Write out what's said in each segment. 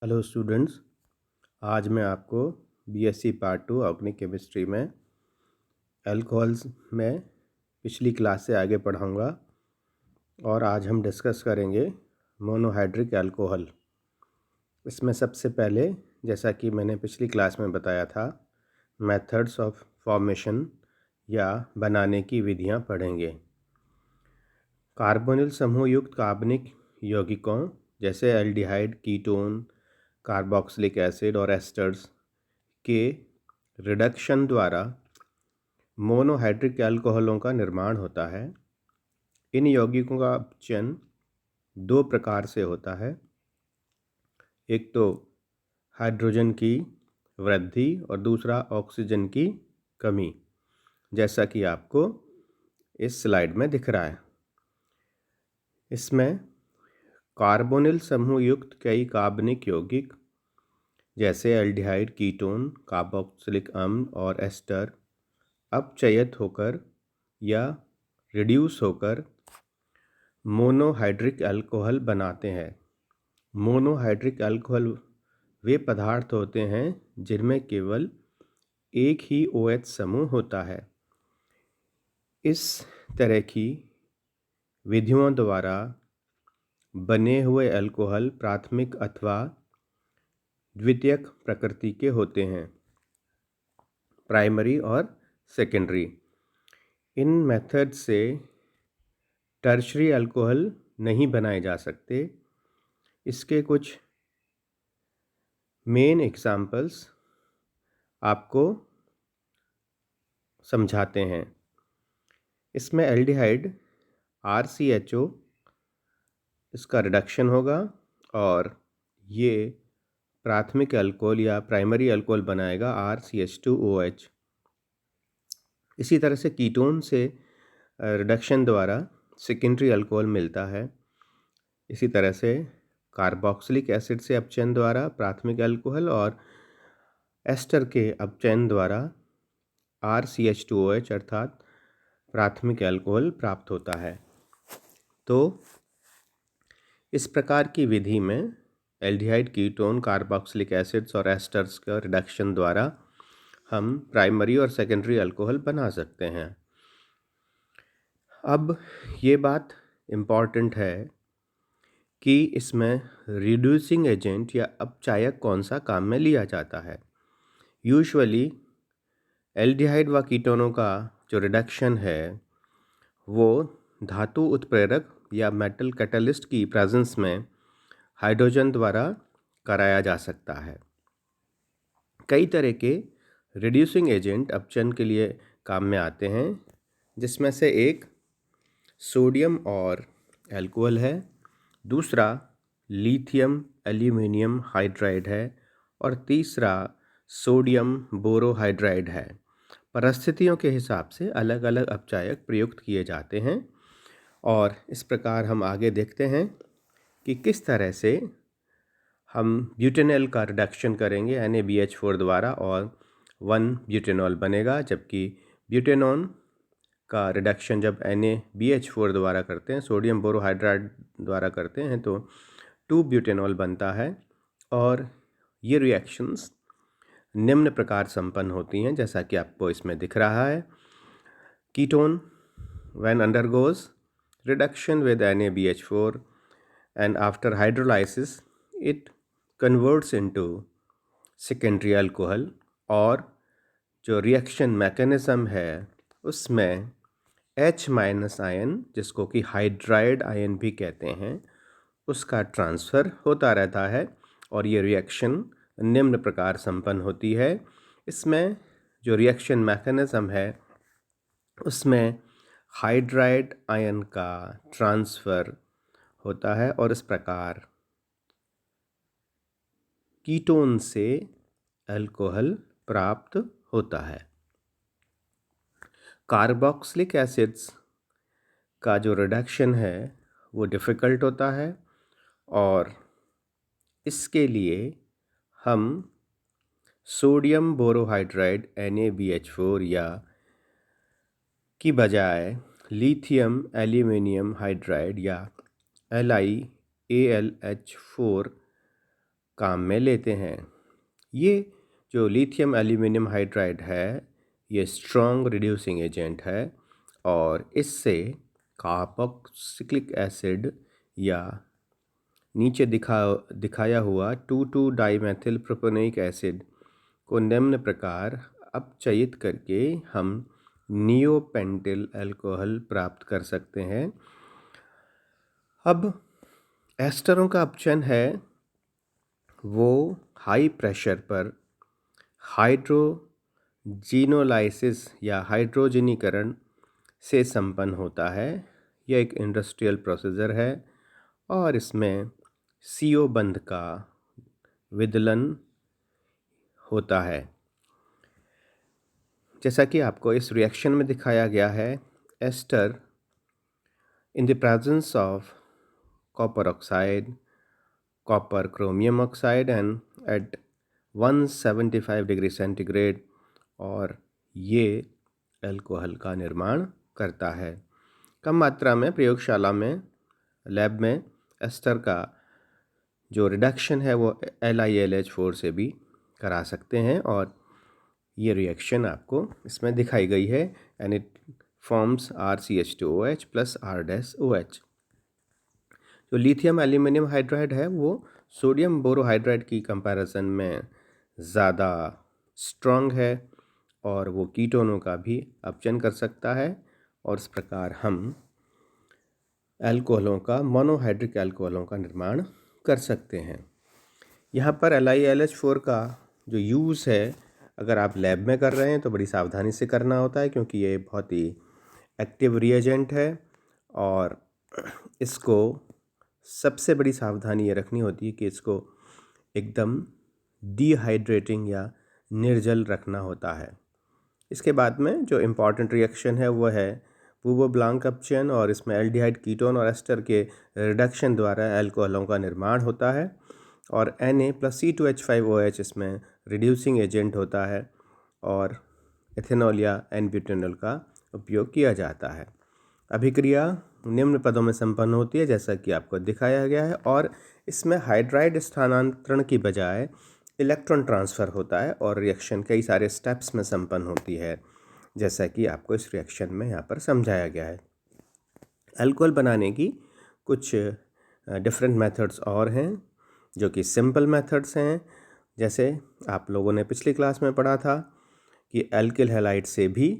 Hello students. आज मैं आपको बीएससी पार्ट 2 ऑर्गेनिक केमिस्ट्री में अल्कोहल्स में पिछली क्लास से आगे पढ़ाऊंगा और आज हम डिस्कस करेंगे मोनोहाइड्रिक अल्कोहल। इसमें सबसे पहले, जैसा कि मैंने पिछली क्लास में बताया था, मेथड्स ऑफ फॉर्मेशन या बनाने की विधियां पढ़ेंगे। कार्बोनिल समूह युक्त कार्बनिक यौगिकों जैसे एल्डिहाइड, कीटोन, कार्बोक्सिलिक एसिड और एस्टर्स के रिडक्शन द्वारा मोनोहाइड्रिक अल्कोहलों का निर्माण होता है। इन यौगिकों का अपचयन दो प्रकार से होता है। एक तो हाइड्रोजन की वृद्धि और दूसरा ऑक्सीजन की कमी, जैसा कि आपको इस स्लाइड में दिख रहा है। इसमें कार्बोनिल समूह युक्त कई कार्बनिक यौगिक जैसे एल्डिहाइड, कीटोन, कार्बोक्सिलिक अम्ल और एस्टर अपचयित होकर या रिड्यूस होकर मोनोहाइड्रिक अल्कोहल बनाते हैं। मोनोहाइड्रिक अल्कोहल वे पदार्थ होते हैं जिनमें केवल एक ही OH समूह होता है। इस तरह की विधियों द्वारा बने हुए अल्कोहल प्राथमिक अथवा द्वितीयक प्रकृति के होते हैं, प्राइमरी और सेकेंडरी। इन मेथड से टर्शरी अल्कोहल नहीं बनाए जा सकते। इसके कुछ मेन एग्जाम्पल्स आपको समझाते हैं। इसमें एल्डिहाइड RCHO, इसका रिडक्शन होगा और ये प्राथमिक अल्कोहल या प्राइमरी अल्कोहल बनाएगा RCH2OH। इसी तरह से कीटोन से रिडक्शन द्वारा सेकेंडरी अल्कोहल मिलता है। इसी तरह से कार्बोक्सिलिक एसिड से अपचयन द्वारा प्राथमिक अल्कोहल और एस्टर के अपचयन द्वारा RCH2OH अर्थात प्राथमिक अल्कोहल प्राप्त होता है। तो इस प्रकार की विधि में एल्डिहाइड, कीटोन, कार्बोक्सिलिक एसिड्स और एस्टर्स का रिडक्शन द्वारा हम प्राइमरी और सेकेंडरी अल्कोहल बना सकते हैं। अब ये बात इम्पॉर्टेंट है कि इसमें रिड्यूसिंग एजेंट या अपचायक कौन सा काम में लिया जाता है। यूजुअली एल्डिहाइड व कीटोनों का जो रिडक्शन है वो धातु उत्प्रेरक या मेटल कैटलिस्ट की प्रेजेंस में हाइड्रोजन द्वारा कराया जा सकता है। कई तरह के रिड्यूसिंग एजेंट अपचयन के लिए काम में आते हैं, जिसमें से एक सोडियम और अल्कोहल है, दूसरा लिथियम एल्यूमिनियम हाइड्राइड है और तीसरा सोडियम बोरोहाइड्राइड है। परिस्थितियों के हिसाब से अलग अलग अपचायक प्रयुक्त किए जाते हैं और इस प्रकार हम आगे देखते हैं कि किस तरह से हम ब्यूटेनॉल का रिडक्शन करेंगे NaBH4 द्वारा और 1 ब्यूटेनॉल बनेगा, जबकि ब्यूटेनॉन का रिडक्शन जब NaBH4 द्वारा करते हैं, सोडियम बोरोहाइड्राइड द्वारा करते हैं, तो 2 ब्यूटेनॉल बनता है। और ये रिएक्शंस निम्न प्रकार संपन्न होती हैं, जैसा कि आपको इसमें दिख रहा है। Ketone when undergoes reduction with NaBH4 and after hydrolysis it converts into secondary alcohol, और जो रिएक्शन मैकेनिज्म है उसमें H- आयन, जिसको कि हाइड्राइड आयन भी कहते हैं, उसका ट्रांसफ़र होता रहता है और ये रिएक्शन निम्न प्रकार संपन्न होती है। इसमें जो रिएक्शन मैकेनिज्म है उसमें हाइड्राइड आयन का ट्रांसफ़र होता है और इस प्रकार कीटोन से अल्कोहल प्राप्त होता है। कार्बोक्सिलिक एसिड्स का जो रिडक्शन है वो डिफ़िकल्ट होता है और इसके लिए हम सोडियम बोरोहाइड्राइड NaBH4 या की बजाय लिथियम एल्यूमिनियम हाइड्राइड या LiAlH4 काम में लेते हैं। ये जो लिथियम एल्यूमिनियम हाइड्राइड है ये स्ट्रॉन्ग रिड्यूसिंग एजेंट है और इससे कार्बोक्सिलिक एसिड या नीचे दिखाया हुआ 2,2-डाइमेथिल प्रोपेनोइक एसिड को निम्न प्रकार अपचयित करके हम नियोपेंटिल अल्कोहल प्राप्त कर सकते हैं। अब एस्टरों का अपचयन है वो हाई प्रेशर पर हाइड्रोजिनोलाइसिस या हाइड्रोजनीकरण से संपन्न होता है। यह एक इंडस्ट्रियल प्रोसीजर है और इसमें CO बंध का विदलन होता है। जैसा कि आपको इस रिएक्शन में दिखाया गया है, ester in the presence of copper oxide, copper chromium oxide and at 175 degree centigrade और ये अल्कोहल का निर्माण करता है। कम मात्रा में प्रयोगशाला में लैब में एस्टर का जो रिडक्शन है वो LiLH4 से भी करा सकते हैं और ये रिएक्शन आपको इसमें दिखाई गई है and it forms RCH2OH plus R-OH। जो लिथियम एल्यूमिनियम हाइड्राइड है वो सोडियम बोरोहाइड्राइड की कंपैरिजन में ज़्यादा स्ट्रॉन्ग है और वो कीटोनों का भी अपचयन कर सकता है और इस प्रकार हम अल्कोहलों का मोनोहाइड्रिक अल्कोहलों का निर्माण कर सकते हैं। यहाँ पर LiLH4 का जो यूज़ है अगर आप लैब में कर रहे हैं तो बड़ी सावधानी से करना होता है क्योंकि ये बहुत ही एक्टिव रिएजेंट है और इसको सबसे बड़ी सावधानी ये रखनी होती है कि इसको एकदम डिहाइड्रेटिंग या निर्जल रखना होता है। इसके बाद में जो इम्पॉर्टेंट रिएक्शन है वो है वुवो ब्लांक अपचयन और इसमें एल्डिहाइड कीटोन और एस्टर के रिडक्शन द्वारा अल्कोहलों का निर्माण होता है और Na+C2H5OH इसमें रिड्यूसिंग एजेंट होता है और एथेनॉल या एन-ब्यूटेनॉल का उपयोग किया जाता है। अभिक्रिया निम्न पदों में संपन्न होती है जैसा कि आपको दिखाया गया है और इसमें हाइड्राइड स्थानांतरण की बजाय इलेक्ट्रॉन ट्रांसफ़र होता है और रिएक्शन कई सारे स्टेप्स में संपन्न होती है जैसा कि आपको इस रिएक्शन में यहाँ पर समझाया गया है। अल्कोहल बनाने की कुछ डिफरेंट मेथड्स और हैं जो कि सिंपल मेथड्स हैं। जैसे आप लोगों ने पिछली क्लास में पढ़ा था कि एल्किल हैलाइड से भी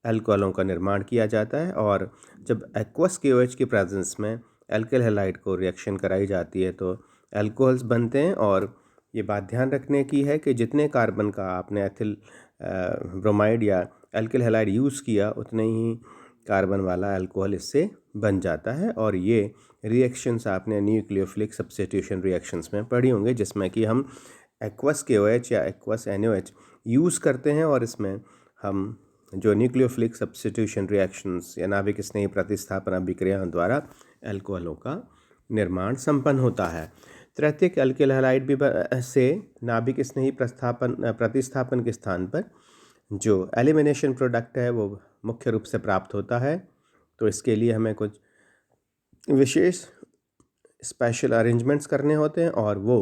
अल्कोहलों का निर्माण किया जाता है और जब एक्वस KOH की प्रेजेंस में एल्किल हैलाइड को रिएक्शन कराई जाती है तो अल्कोहल्स बनते हैं और ये बात ध्यान रखने की है कि जितने कार्बन का आपने एथिल ब्रोमाइड या एल्किल हैलाइड यूज़ किया उतने ही कार्बन वाला अल्कोहल इससे बन जाता है और ये रिएक्शंस आपने न्यूक्लियोफिलिक सब्स्टिट्यूशन रिएक्शंस में पढ़ी होंगे जिसमें कि हम एक्वस KOH या एक्वस NaOH यूज़ करते हैं और इसमें हम जो न्यूक्लियोफिलिक सब्स्टिट्यूशन रिएक्शंस या नाभिक स्नेही प्रतिस्थापन अभिक्रियाओं द्वारा अल्कोहलों का निर्माण संपन्न होता है। तृतीयक एल्किल हैलाइड भी से नाभिक स्नेही प्रतिस्थापन के स्थान पर जो एलिमिनेशन प्रोडक्ट है वो मुख्य रूप से प्राप्त होता है। तो इसके लिए हमें कुछ विशेष स्पेशल अरेंजमेंट्स करने होते हैं और वो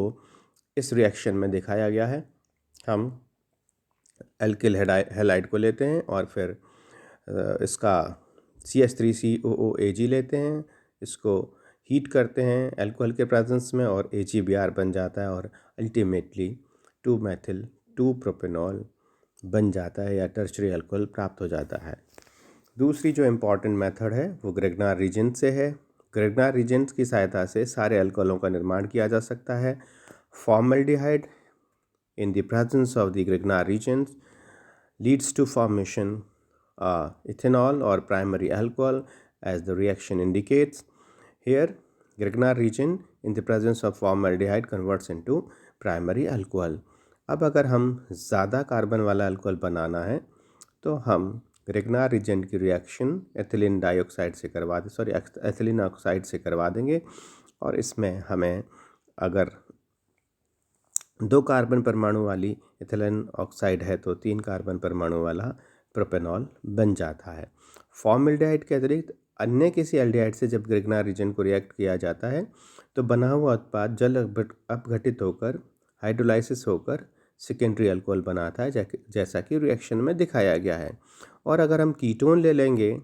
इस रिएक्शन में दिखाया गया है। हम एल्किल हैलाइड को लेते हैं और फिर इसका CH3COOAg लेते हैं, इसको हीट करते हैं अल्कोहल के प्रेजेंस में और AgBr बन जाता है और अल्टीमेटली 2-मेथिल 2-प्रोपेनॉल बन जाता है या टर्शरी अल्कोहल प्राप्त हो जाता है। दूसरी जो इम्पॉर्टेंट मेथड है वो ग्रेगनार रीजेंट से है। ग्रेगनार रीजेंट्स की सहायता से सारे अल्कोहलों का निर्माण किया जा सकता है। Formaldehyde in the presence of the Grignard reagents leads to formation ethanol or primary alcohol as the reaction indicates. Here Grignard reagent in the presence of formaldehyde converts into primary alcohol. अब अगर हम ज़्यादा carbon वाला alcohol बनाना है तो हम ग्रिग्नार regent की reaction ethylene dioxide से करवा एथिलीन ऑक्साइड से करवा देंगे और इसमें हमें अगर 2 कार्बन परमाणु वाली एथिलीन ऑक्साइड है तो 3 कार्बन परमाणु वाला प्रोपेनॉल बन जाता है। फॉर्मल्डिहाइड के अतिरिक्त अन्य किसी एल्डिहाइड से जब ग्रिग्नार रीजन को रिएक्ट किया जाता है तो बना हुआ उत्पाद जल अपघटित होकर हाइड्रोलाइसिस होकर सेकेंडरी अल्कोहल बनाता है, जैसा कि रिएक्शन में दिखाया गया है। और अगर हम कीटोन ले लेंगे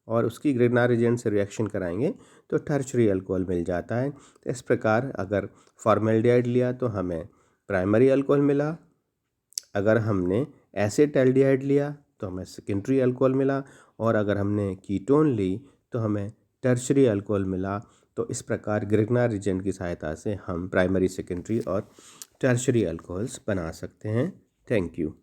और उसकी ग्रिग्नार रीजन से रिएक्शन कराएंगे तो टर्शरी अल्कोहल मिल जाता है। तो इस प्रकार अगर फॉर्मेल्डिहाइड लिया तो हमें प्राइमरी अल्कोहल मिला, अगर हमने एसिटाल्डिहाइड लिया तो हमें सेकेंडरी अल्कोहल मिला, और अगर हमने कीटोन ली तो हमें टर्शरी अल्कोहल मिला। तो इस प्रकार ग्रिग्नार रीजन की सहायता से हम प्राइमरी, सेकेंडरी और टर्शरी अल्कोहल्स बना सकते हैं। Thank you.